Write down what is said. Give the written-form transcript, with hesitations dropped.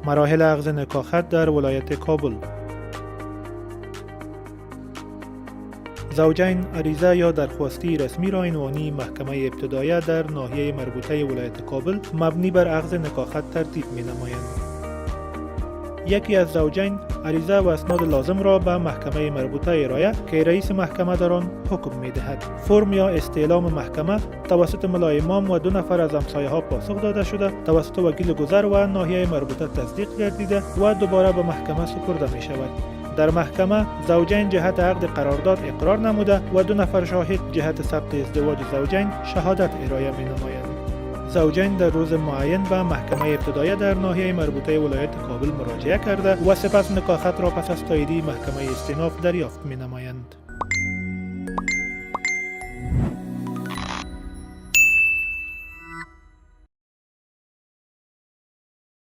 مراحل عقد نکاحت در ولایت کابل. زوجین عریضه یا درخواستی رسمی را عنوانی محکمه ابتدایه در ناحیه مربوطه ولایت کابل مبنی بر عقد نکاحت ترتیب می نمایند. یکی از زوجین عریضه و اسناد لازم را به محکمه مربوطه ارائه که رئیس محکمه در آن حکم می دهد. فرم یا استعلام محکمه توسط ملای امام و 2 نفر از همسایه ها پاسخ داده شده، توسط وکیل گذر و ناحیه مربوطه تصدیق گردیده و دوباره به محکمه سپرده می شود. در محکمه زوجین جهت عقد قرارداد اقرار نموده و 2 نفر شاهد جهت ثبت ازدواج زوجین شهادت ارائه می نمایند. زوجین در روز معین به محکمه ابتدایه در ناحیه مربوطه ولایت کابل مراجعه کرده و سپس نکاحت را پس از تایید محکمه استئناف دریافت می نمایند.